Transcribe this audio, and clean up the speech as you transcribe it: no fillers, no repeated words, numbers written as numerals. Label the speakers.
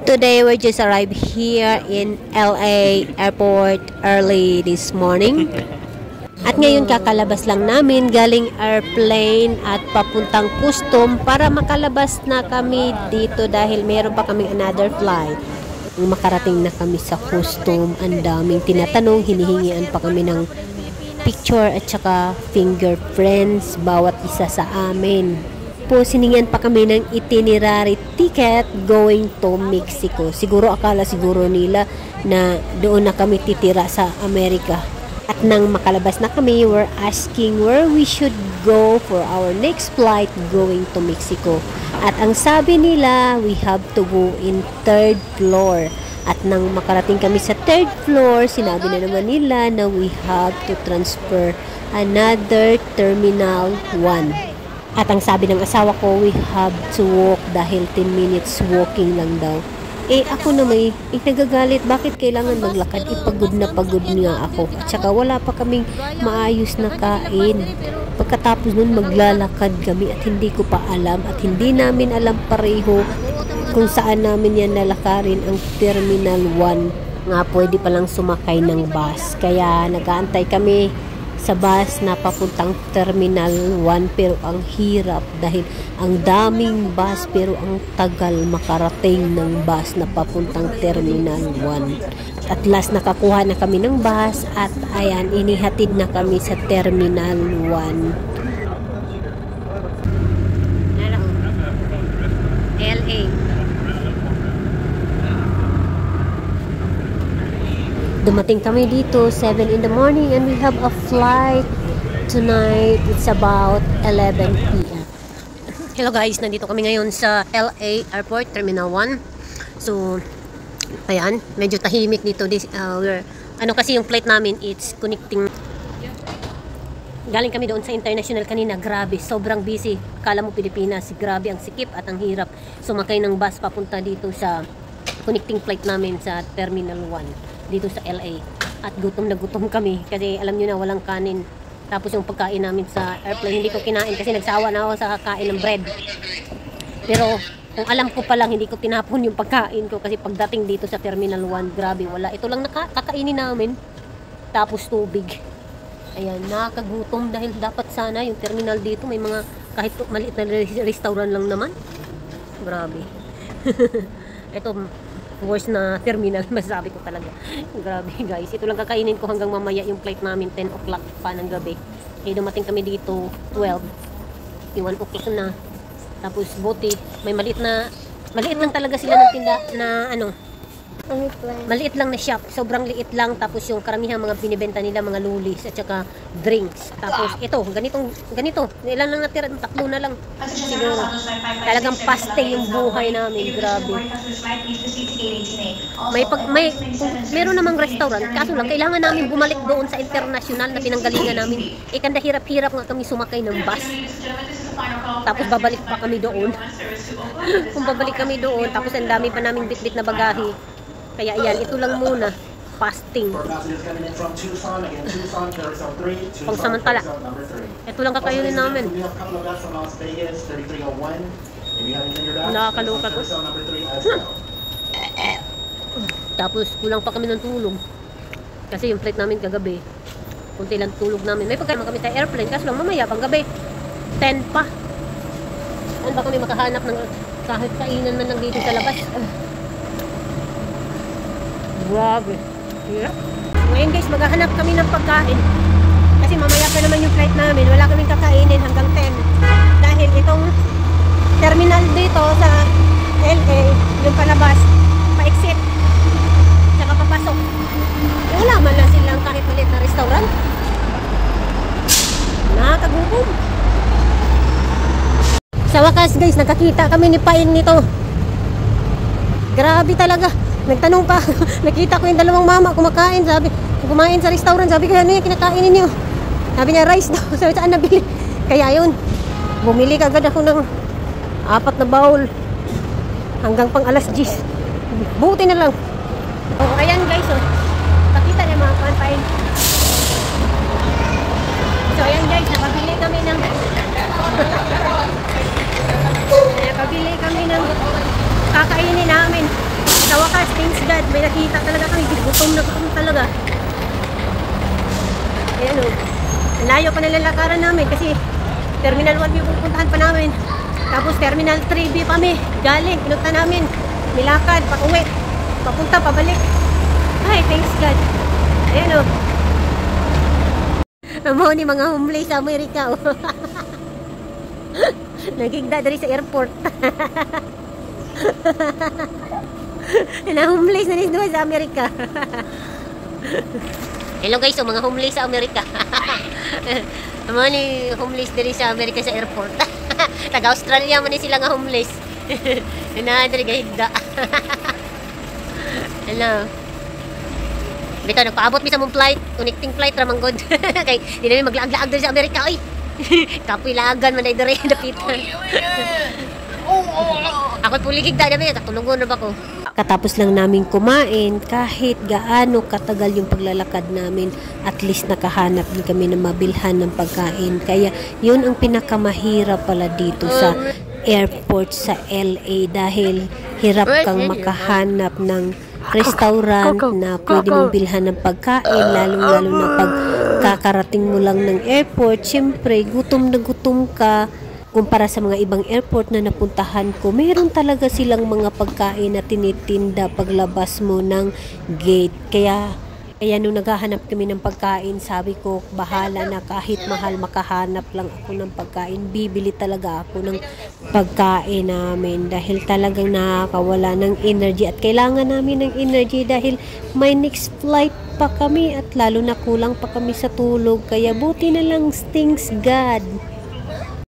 Speaker 1: Today we just arrived here in LA airport early this morning. At ngayon kakalabas lang namin galing airplane at papuntang custom para makalabas na kami dito dahil meron pa kaming another flight. Makarating na kami sa custom, ang daming tinatanong, hinihingian pa kami ng picture at saka fingerprints bawat isa sa amin. Po siningan pa kami ng itinerary ticket going to Mexico. Siguro akala nila na doon na kami titira sa Amerika. At nang makalabas na kami, we're asking where we should go for our next flight going to Mexico. At ang sabi nila, we have to go in 3rd floor. At nang makarating kami sa 3rd floor, sinabi na naman nila na we have to transfer another Terminal 1. At ang sabi ng asawa ko, we have to walk dahil 10 minutes walking lang daw. Ako na nagagalit, bakit kailangan maglakad? Pagod na pagod nga ako. At saka wala pa kaming maayos na kain. Pagkatapos nun maglalakad kami at hindi ko pa alam at hindi namin alam pareho kung saan namin yan lalakarin ang Terminal 1. Nga pwede palang sumakay ng bus. Kaya nag-aantay kami sa bus na papuntang Terminal 1 pero ang hirap dahil ang daming bus pero ang tagal makarating ng bus na papuntang Terminal 1. At last nakakuha na kami ng bus at ayan, inihatid na kami sa Terminal 1. LA. Dumating kami dito 7 in the morning and we have a flight tonight. It's about 11 p.m. Hello guys, nandito kami ngayon sa LA Airport Terminal 1. So, ayan, medyo tahimik dito. Kasi yung flight namin, it's connecting. Galing kami doon sa international kanina, grabe, sobrang busy. Kala mo Pilipinas, grabe ang sikip at ang hirap sumakay ng bus papunta dito sa connecting flight namin sa Terminal 1. Dito sa LA. At gutom na gutom kami kasi alam nyo na walang kanin. Tapos yung pagkain namin sa airplane hindi ko kinain kasi nagsawa na ako sa kakain ng bread. Pero kung alam ko pa lang hindi ko tinapon yung pagkain ko kasi pagdating dito sa Terminal 1 grabe wala. Ito lang kakainin namin. Tapos tubig. Ayan, nakakagutom dahil dapat sana yung terminal dito may mga kahit maliit na restaurant lang naman. Grabe. Ito worst na terminal, masasabi ko talaga. Grabe guys, ito lang kakainin ko hanggang mamaya yung flight namin 10 o'clock pa ng gabi. Dumating kami dito 12. Yung 1 o'clock na. Tapos buti, may maliit lang talaga sila ng tinda na maliit lang na shop, sobrang liit lang. Tapos yung karamihan mga binibenta nila mga lulis at saka drinks. Tapos ito, ganito ilan lang natira, 3 na lang siguro. Talagang paste yung buhay namin, grabe. Meron namang restaurant, kaso lang kailangan namin bumalik doon sa international na pinanggalingan namin. Kanda hirap-hirap nga kami sumakay ng bus. Tapos babalik pa kami doon. Kung babalik kami doon, tapos ang dami pa namin bitbit na bagahe. Kaya ayan, ito lang muna. Fasting. Pangsamantala. Ito lang kakayunin namin. Nakakaloka to. Tapos kulang pa kami ng tulog. Kasi yung flight namin kagabi, kunti lang tulog namin. May pagkain kami sa airplane, kaso lang mamaya pang gabi 10 pa. Ano ba kami makahanap ng kahit kainan man lang dito sa labas? Grabe. Yeah. Ngayon guys, maghahanap kami ng pagkain. Kasi mamaya pa naman yung flight namin. Wala kaming kakainin hanggang 10. Dahil itong terminal dito sa LA, yung palabas, pa-exit. Tsaka papasok. Wala man lang silang kahit maliit na restaurant. Nakakagutom. Sa wakas guys, nakakita kami ni Pain nito. Grabe talaga. Nagtanong pa, nakita ko yung dalawang mama kumain sa restaurant, sabi ko, ano yung kinakain ninyo? Sabi niya, rice daw, sabi saan nabili? Kaya yun, bumili kagad ako ng 4 na bowl, hanggang pang alas 10. Buti na lang. Ayan guys, nakita niya mga kain. So ayan guys, nakabili kami ng kakainin namin. nakikita talaga kami. Gutom na gutom talaga. Ayan o. Ang layo pa nilalakaran namin kasi Terminal 1 yung pupuntahan pa namin. Tapos Terminal 3B kami. Galing, pinunta namin. Nilakad, pa-uwi. Papunta, pabalik. Ay, thanks God. Ayan o. Amo ni mga homeless sa Amerika o. Nagigda dari sa airport. Na homeless na rin doon sa Amerika. Hello guys, mga homeless sa Amerika. Mga ni homeless dari sa Amerika sa airport. Taga-Australia man ni sila nga homeless. Na dari gahigda. Hello. Bitaw nagpaabot mi sa mong flight, connecting flight ra man god. Kay di na mi maglaag-laag diri sa Amerika oy. Kapilagan man diri dapitan. Ako puligig dami tulungon na ba ko. Katapos lang namin kumain, kahit gaano katagal yung paglalakad namin, at least nakahanap din kami ng mabilhan ng pagkain. Kaya yun ang pinakamahirap pala dito sa airport sa LA dahil hirap kang makahanap ng restaurant na pwede mong bilhan ng pagkain, lalong-lalo na pag kakarating mo lang ng airport. Siyempre, gutom na gutom ka. Kumpara sa mga ibang airport na napuntahan ko, meron talaga silang mga pagkain na tinitinda paglabas mo ng gate. Kaya nung naghahanap kami ng pagkain, sabi ko, bahala na kahit mahal makahanap lang ako ng pagkain. Bibili talaga ako ng pagkain namin dahil talagang nakakawala ng energy at kailangan namin ng energy dahil may next flight pa kami at lalo na kulang pa kami sa tulog. Kaya buti na lang, thanks God.